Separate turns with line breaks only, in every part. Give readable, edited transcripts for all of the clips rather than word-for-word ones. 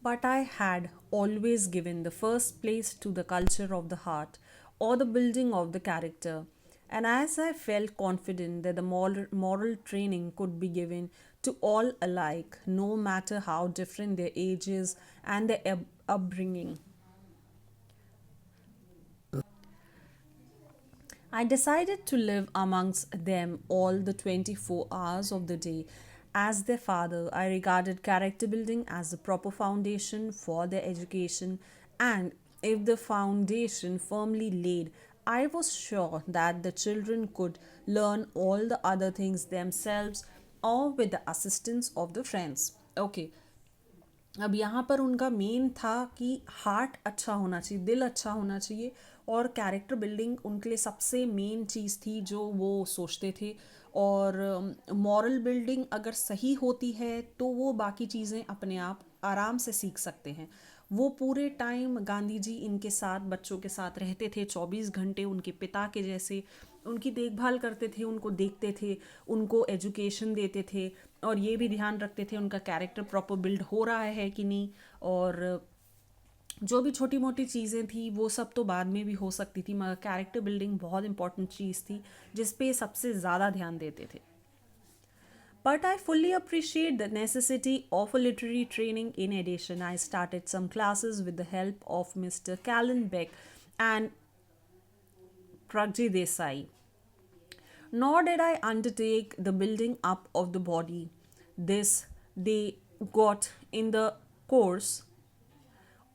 But I had always given the first place to the culture of the heart or the building of the character. And as I felt confident that the moral training could be given to all alike, no matter how different their ages and their upbringing, I decided to live amongst them all the 24 hours of the day. As their father, I regarded character building as the proper foundation for their education, and if the foundation firmly laid, I was sure that the children could learn all the other things themselves or with the assistance of the friends. Okay, अब यहाँ पर उनका main था कि heart अच्छा होना चाहिए, दिल अच्छा होना चाहिए, और कैरेक्टर बिल्डिंग उनके लिए सबसे मेन चीज़ थी जो वो सोचते थे। और मॉरल बिल्डिंग अगर सही होती है तो वो बाकी चीज़ें अपने आप आराम से सीख सकते हैं। वो पूरे टाइम गांधी जी इनके साथ, बच्चों के साथ रहते थे, 24 घंटे उनके पिता के जैसे उनकी देखभाल करते थे, उनको देखते थे, उनको एजुकेशन देते थे, और ये भी ध्यान रखते थे उनका कैरेक्टर प्रॉपर बिल्ड हो रहा है कि नहीं। और जो भी छोटी मोटी चीज़ें थी वो सब तो बाद में भी हो सकती थी, मगर कैरेक्टर बिल्डिंग बहुत इंपॉर्टेंट चीज़ थी जिस पे सबसे ज़्यादा ध्यान देते थे। But I fully appreciate the necessity of a literary training. In addition, I started some classes with the help of Mr. Callan Beck and Pragji Desai. Nor did I undertake the building up of the body. This they got in the course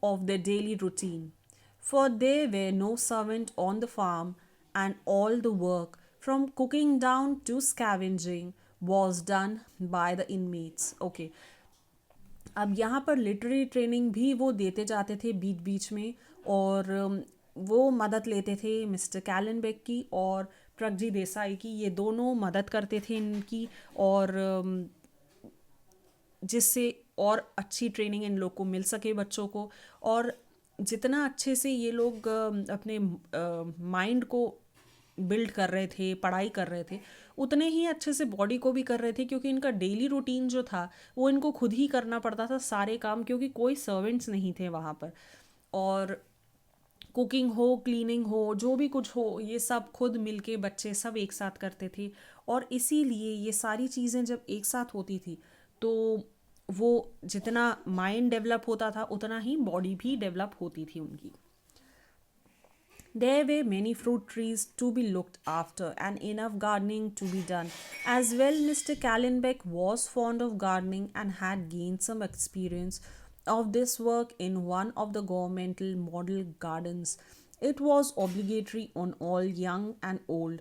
of their daily routine. For there were no servant on the farm, and all the work, from cooking down to scavenging, was done by the inmates. Okay, अब यहाँ पर literary training भी वो देते जाते थे बीच बीच में, और वो मदद लेते थे मिस्टर कैलनबेक की और प्रगजी देसाई की, ये दोनों मदद करते थे इनकी। और जिससे और अच्छी ट्रेनिंग इन लोग को मिल सके बच्चों को, और जितना अच्छे से ये लोग अपने माइंड को बिल्ड कर रहे थे, पढ़ाई कर रहे थे, उतने ही अच्छे से बॉडी को भी कर रहे थे, क्योंकि इनका डेली रूटीन जो था वो इनको खुद ही करना पड़ता था सारे काम, क्योंकि कोई सर्वेंट्स नहीं थे वहाँ पर। और कुकिंग हो, क्लीनिंग हो, जो भी कुछ हो, ये सब खुद मिलके बच्चे सब एक साथ करते थे। और इसीलिए ये सारी चीज़ें जब एक साथ होती थी तो वो जितना माइंड डेवलप होता था उतना ही बॉडी भी डेवलप होती थी उनकी। There were many fruit trees to be looked after and enough gardening to be done. As well, Mr. Kallenbeck was fond of gardening and had gained some experience of this work in one of the governmental model gardens. It was obligatory on all young and old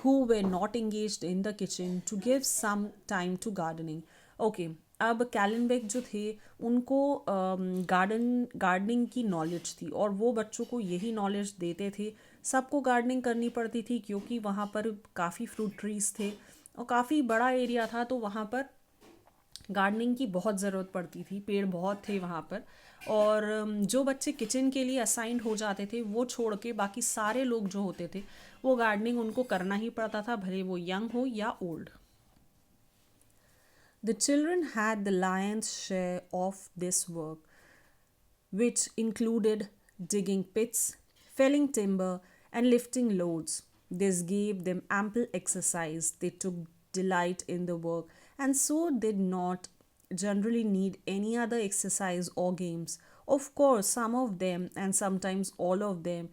who were not engaged in the kitchen to give some time to gardening. Okay, अब कैलनबेक जो थे उनको gardening की knowledge थी, और वो बच्चों को यही नॉलेज देते थे। सबको गार्डनिंग करनी पड़ती थी क्योंकि वहाँ पर काफ़ी फ्रूट ट्रीज थे और काफ़ी बड़ा एरिया था, तो वहाँ पर गार्डनिंग की बहुत ज़रूरत पड़ती थी, पेड़ बहुत थे वहाँ पर। और जो बच्चे किचन के लिए असाइंड हो जाते थे वो छोड़ के बाकी सारे लोग जो होते थे वो गार्डनिंग उनको करना ही पड़ता था, भले वो यंग हो या old. The children had the lion's share of this work, which included digging pits, felling timber, and lifting loads. This gave them ample exercise. They took delight in the work and so did not generally need any other exercise or games. Of course, some of them, and sometimes all of them,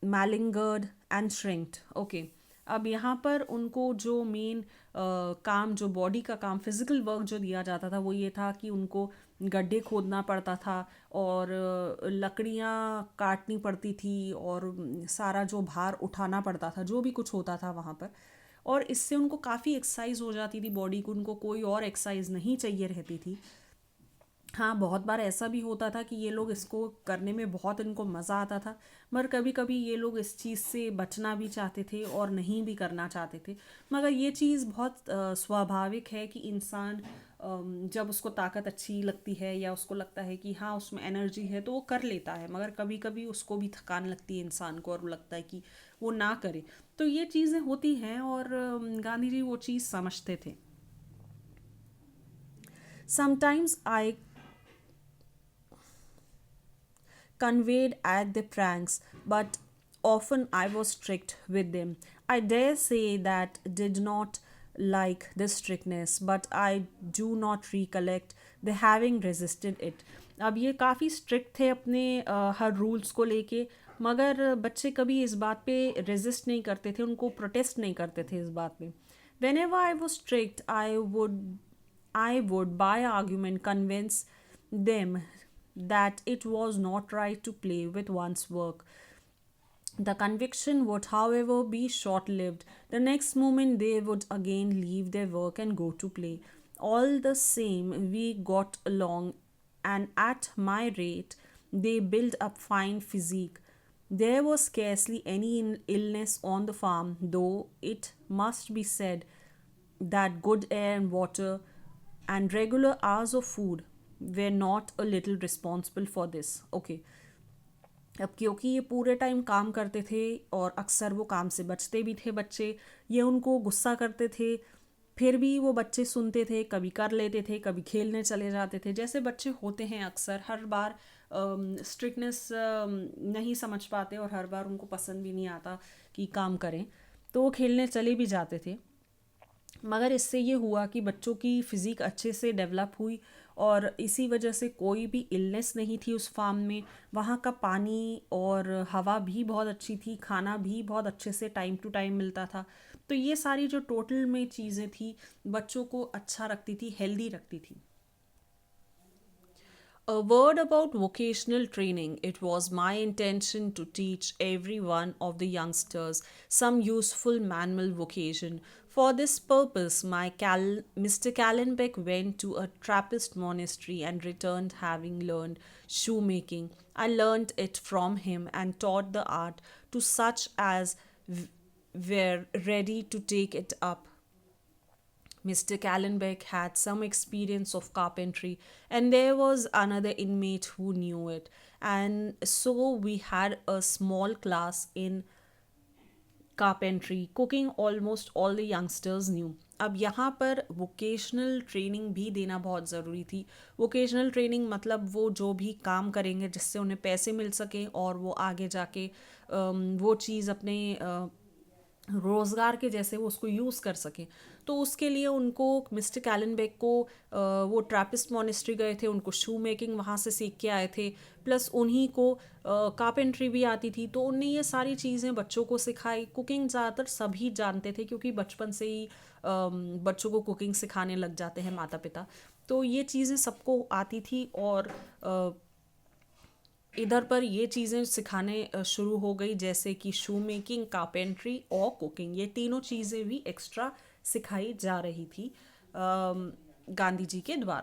malingered and shrinked. Okay. अब यहाँ पर उनको जो main काम, जो body का काम, physical work जो दिया जाता था वो ये था कि उनको गड्ढे खोदना पड़ता था और लकड़ियाँ काटनी पड़ती थी और सारा जो भार उठाना पड़ता था, जो भी कुछ होता था वहाँ पर। और इससे उनको काफ़ी एक्सरसाइज हो जाती थी बॉडी को, उनको कोई और एक्सरसाइज नहीं चाहिए रहती थी। हाँ, बहुत बार ऐसा भी होता था कि ये लोग इसको करने में बहुत इनको मज़ा आता था, मगर कभी कभी ये लोग इस चीज़ से बचना भी चाहते थे और नहीं भी करना चाहते थे। मगर ये चीज़ बहुत स्वाभाविक है कि इंसान जब उसको ताकत अच्छी लगती है या उसको लगता है कि हाँ उसमें एनर्जी है तो वो कर लेता है, मगर कभी कभी उसको भी थकान लगती है इंसान को और लगता है कि वो ना करे। तो ये चीज़ें होती हैं, और गांधी जी वो चीज़ समझते थे। Sometimes I conveyed at the pranks, but often I was strict with them. I dare say that did not like this strictness, but I do not recollect the having resisted it. अब ये काफ़ी strict थे अपने हर rules को लेके, मगर बच्चे कभी इस बात पे रेजिस्ट नहीं करते थे, उनको प्रोटेस्ट नहीं करते थे इस बात पे. Whenever I was strict, I would by argument convince them that it was not right to play with one's work. The conviction would, however, be short lived. The next moment they would again leave their work and go to play. All the same, we got along, and at my rate, they built up fine physique. There was scarcely any illness on the farm, though it must be said that good air and water and regular hours of food were not a little responsible for this. Okay. अब क्योंकि ये पूरे time काम करते थे और अक्सर वो काम से बचते भी थे बच्चे, ये उनको गुस्सा करते थे, फिर भी वो बच्चे सुनते थे, कभी कर लेते थे, कभी खेलने चले जाते थे, जैसे बच्चे होते हैं अक्सर. हर बार स्ट्रिक्टनेस नहीं समझ पाते और हर बार उनको पसंद भी नहीं आता कि काम करें, तो वो खेलने चले भी जाते थे. मगर इससे ये हुआ कि बच्चों की फ़िज़िक अच्छे से डेवलप हुई और इसी वजह से कोई भी इलनेस नहीं थी उस फार्म में. वहाँ का पानी और हवा भी बहुत अच्छी थी, खाना भी बहुत अच्छे से टाइम टू टाइम मिलता था. तो ये सारी जो टोटल में चीज़ें थी बच्चों को अच्छा रखती थी, हेल्दी रखती थी. A word about vocational training. It was my intention to teach every one of the youngsters some useful manual vocation. For this purpose, Mr. Callenbeck went to a Trappist monastery and returned having learned shoemaking. I learned it from him and taught the art to such as were ready to take it up. Mr. Callenbeck had some experience of carpentry, and there was another inmate who knew it. And so we had a small class in carpentry. Cooking almost all the youngsters knew. अब यहाँ पर vocational training भी देना बहुत ज़रूरी थी. Vocational training मतलब वो जो भी काम करेंगे जिससे उन्हें पैसे मिल सकें और वो आगे जाके वो चीज़ अपने रोज़गार के जैसे वो उसको यूज़ कर सकें. तो उसके लिए उनको मिस्टर कैलनबेक को वो ट्रैपिस्ट मोनेस्ट्री गए थे, उनको शू मेकिंग वहाँ से सीख के आए थे, प्लस उन्हीं को कारपेंट्री भी आती थी. तो उनने ये सारी चीज़ें बच्चों को सिखाई. कुकिंग ज़्यादातर सभी जानते थे क्योंकि बचपन से ही बच्चों को कुकिंग सिखाने लग जाते हैं माता पिता. तो ये चीज़ें सबको आती थी और इधर पर ये चीज़ें सिखाने शुरू हो गई, जैसे कि शू मेकिंग, कारपेंट्री और कुकिंग. ये तीनों चीज़ें भी एक्स्ट्रा सिखाई जा रही थी गांधी जी के द्वारा.